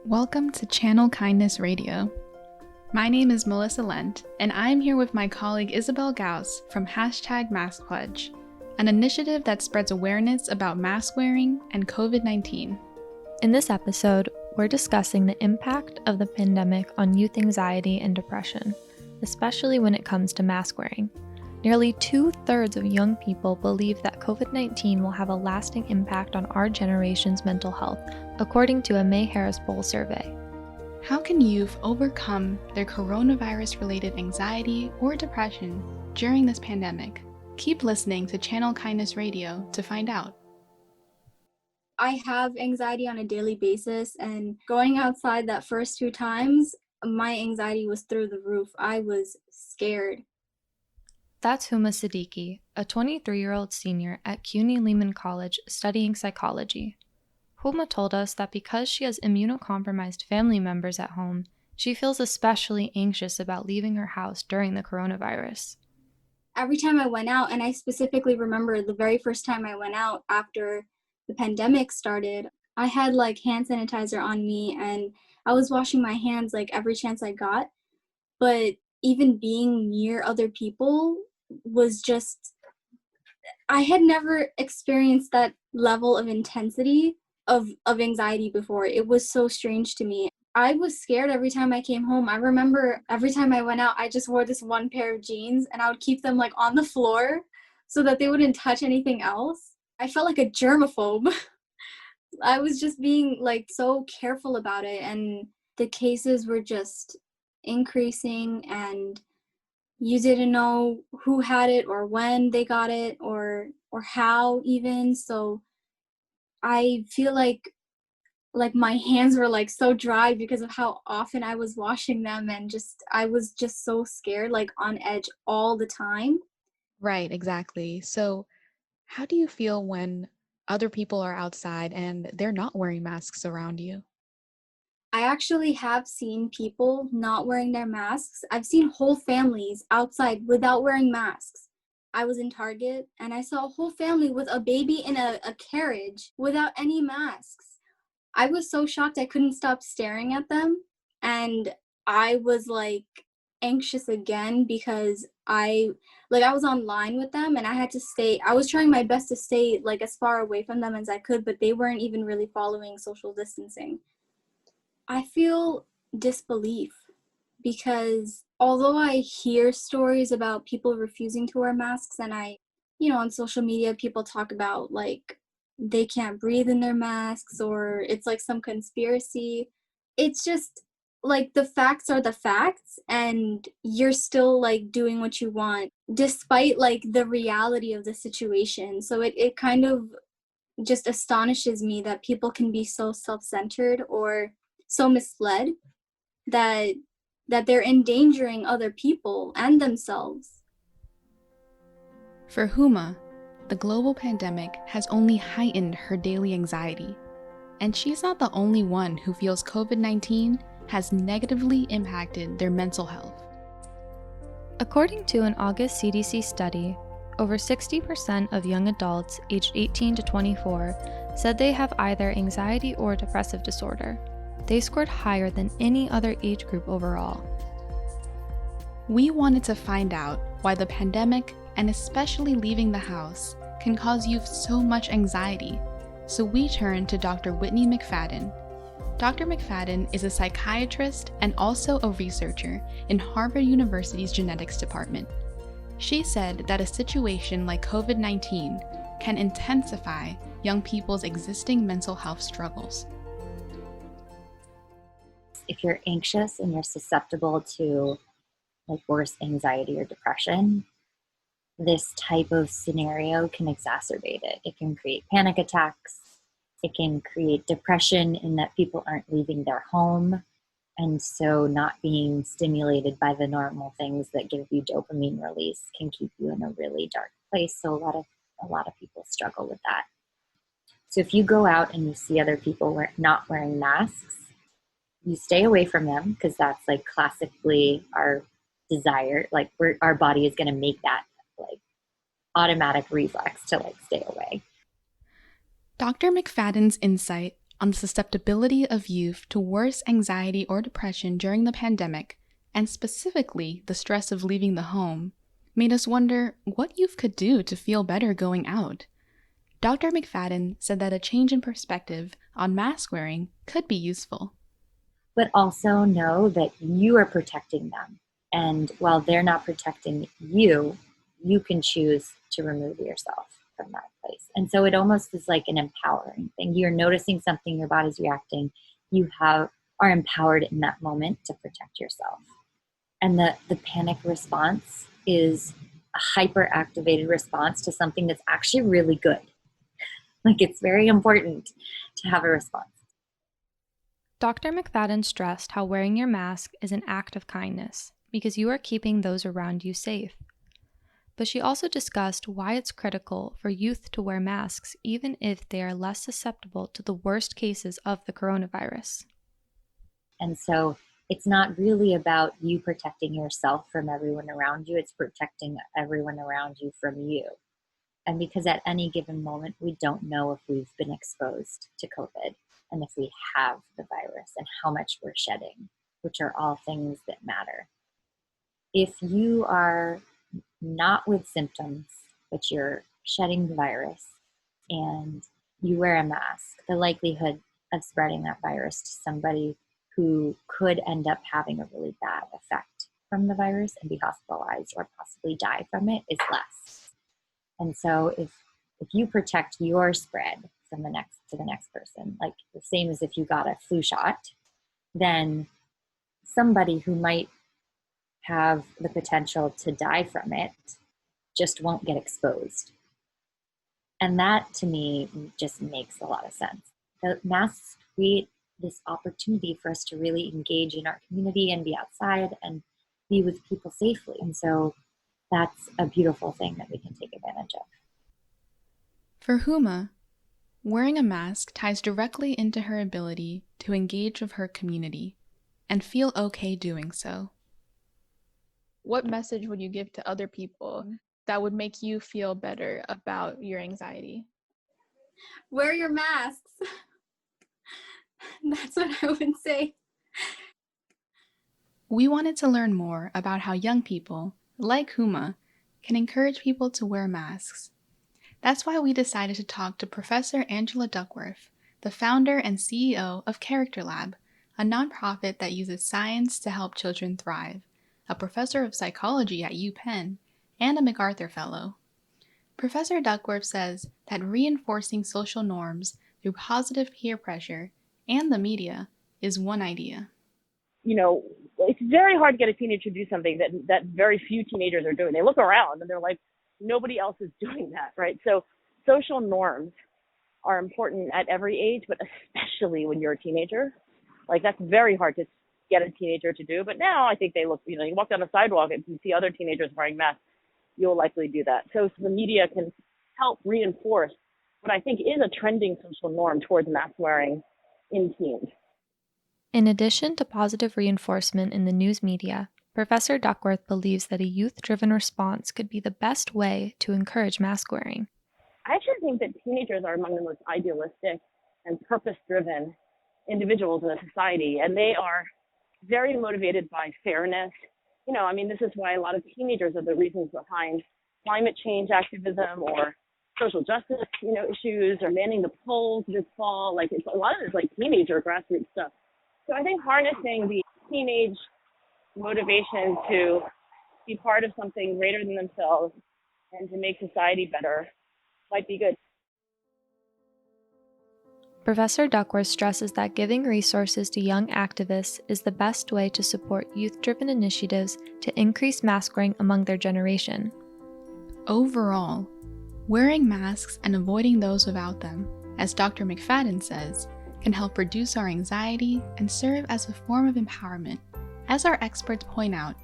Welcome to Channel Kindness Radio. My name is Melissa Lent, and I'm here with my colleague Isabel Gouse from #MaskPledge, an initiative that spreads awareness about mask wearing and COVID-19. In this episode, we're discussing the impact of the pandemic on youth anxiety and depression, especially when it comes to mask wearing. Nearly 2/3 of young people believe that COVID-19 will have a lasting impact on our generation's mental health, according to a May Harris Poll survey. How can youth overcome their coronavirus-related anxiety or depression during this pandemic? Keep listening to Channel Kindness Radio to find out. I have anxiety on a daily basis, and going outside that first 2 times, my anxiety was through the roof. I was scared. That's Huma Siddiqui, a 23-year-old senior at CUNY Lehman College studying psychology. Huma told us that because she has immunocompromised family members at home, she feels especially anxious about leaving her house during the coronavirus. Every time I went out, and I specifically remember the very first time I went out after the pandemic started, I had hand sanitizer on me and I was washing my hands every chance I got. But even being near other people was just, I had never experienced that level of intensity of anxiety before. It was so strange to me. I was scared every time I came home. I remember every time I went out, I just wore this one pair of jeans and I would keep them on the floor so that they wouldn't touch anything else. I felt like a germaphobe. I was just being so careful about it, and the cases were just increasing, and you didn't know who had it or when they got it or how even. So I feel like my hands were so dry because of how often I was washing them, and I was just so scared, on edge all the time. Right, exactly. So how do you feel when other people are outside and they're not wearing masks around you? I actually have seen people not wearing their masks. I've seen whole families outside without wearing masks. I was in Target and I saw a whole family with a baby in a carriage without any masks. I was so shocked I couldn't stop staring at them, and I was anxious again because I was online with them and I was trying my best to stay as far away from them as I could, but they weren't even really following social distancing. I feel disbelief because although I hear stories about people refusing to wear masks, and on social media, people talk about they can't breathe in their masks or it's some conspiracy. It's just the facts are the facts, and you're still doing what you want despite the reality of the situation. So it kind of just astonishes me that people can be so self-centered or so misled that they're endangering other people and themselves. For Huma, the global pandemic has only heightened her daily anxiety, and she's not the only one who feels COVID-19 has negatively impacted their mental health. According to an August CDC study, over 60% of young adults aged 18 to 24 said they have either anxiety or depressive disorder. They scored higher than any other age group overall. We wanted to find out why the pandemic, and especially leaving the house, can cause youth so much anxiety, so we turned to Dr. Whitney McFadden. Dr. McFadden is a psychiatrist and also a researcher in Harvard University's genetics department. She said that a situation like COVID-19 can intensify young people's existing mental health struggles. If you're anxious and you're susceptible to worse anxiety or depression, this type of scenario can exacerbate it. It can create panic attacks. It can create depression in that people aren't leaving their home, and so not being stimulated by the normal things that give you dopamine release can keep you in a really dark place. So a lot of people struggle with that. So if you go out and you see other people not wearing masks, you stay away from them, because that's classically our desire. Our body is going to make that automatic reflex to stay away. Dr. McFadden's insight on the susceptibility of youth to worse anxiety or depression during the pandemic, and specifically the stress of leaving the home, made us wonder what youth could do to feel better going out. Dr. McFadden said that a change in perspective on mask wearing could be useful. But also know that you are protecting them. And while they're not protecting you, you can choose to remove yourself from that place. And so it almost is like an empowering thing. You're noticing something, your body's reacting. You are empowered in that moment to protect yourself. And the panic response is a hyperactivated response to something that's actually really good. Like, it's very important to have a response. Dr. McFadden stressed how wearing your mask is an act of kindness because you are keeping those around you safe. But she also discussed why it's critical for youth to wear masks even if they are less susceptible to the worst cases of the coronavirus. And so it's not really about you protecting yourself from everyone around you, it's protecting everyone around you from you. And because at any given moment, we don't know if we've been exposed to COVID and if we have the virus and how much we're shedding, which are all things that matter. If you are not with symptoms, but you're shedding the virus and you wear a mask, the likelihood of spreading that virus to somebody who could end up having a really bad effect from the virus and be hospitalized or possibly die from it is less. And so if you protect your spread from the next person, like the same as if you got a flu shot, then somebody who might have the potential to die from it just won't get exposed. And that, to me, just makes a lot of sense. The masks create this opportunity for us to really engage in our community and be outside and be with people safely. And so that's a beautiful thing that we can take advantage of. For Huma, wearing a mask ties directly into her ability to engage with her community and feel okay doing so. What message would you give to other people that would make you feel better about your anxiety? Wear your masks. That's what I would say. We wanted to learn more about how young people, like Huma, can encourage people to wear masks. That's why we decided to talk to Professor Angela Duckworth, the founder and CEO of Character Lab, a nonprofit that uses science to help children thrive, a professor of psychology at UPenn, and a MacArthur Fellow. Professor Duckworth says that reinforcing social norms through positive peer pressure and the media is one idea. You know, it's very hard to get a teenager to do something that very few teenagers are doing. They look around and they're like, nobody else is doing that, right? So social norms are important at every age, but especially when you're a teenager. Like, that's very hard to get a teenager to do. But now I think they look, you walk down the sidewalk and you see other teenagers wearing masks, you'll likely do that. So the media can help reinforce what I think is a trending social norm towards mask wearing in teens. In addition to positive reinforcement in the news media, Professor Duckworth believes that a youth-driven response could be the best way to encourage mask wearing. I actually think that teenagers are among the most idealistic and purpose-driven individuals in a society, and they are very motivated by fairness. This is why a lot of teenagers are the reasons behind climate change activism or social justice, issues, or manning the polls this fall. Like, a lot of it's like teenager grassroots stuff. So I think harnessing the teenage motivation to be part of something greater than themselves and to make society better might be good. Professor Duckworth stresses that giving resources to young activists is the best way to support youth-driven initiatives to increase mask wearing among their generation. Overall, wearing masks and avoiding those without them, as Dr. McFadden says, can help reduce our anxiety and serve as a form of empowerment. As our experts point out,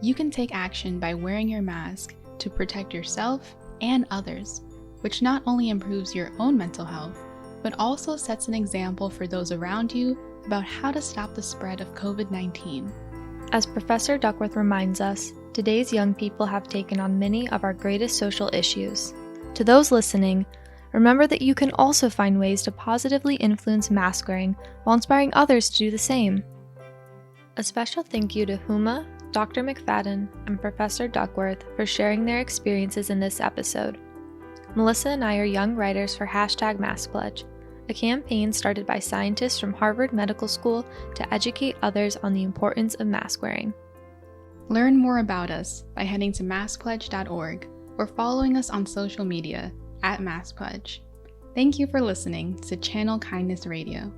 you can take action by wearing your mask to protect yourself and others, which not only improves your own mental health, but also sets an example for those around you about how to stop the spread of COVID-19. As Professor Duckworth reminds us, today's young people have taken on many of our greatest social issues. To those listening, remember that you can also find ways to positively influence mask wearing while inspiring others to do the same. A special thank you to Huma, Dr. McFadden, and Professor Duckworth for sharing their experiences in this episode. Melissa and I are young writers for #MaskPledge, a campaign started by scientists from Harvard Medical School to educate others on the importance of mask wearing. Learn more about us by heading to maskpledge.org or following us on social media @MaskPledge. Thank you for listening to Channel Kindness Radio.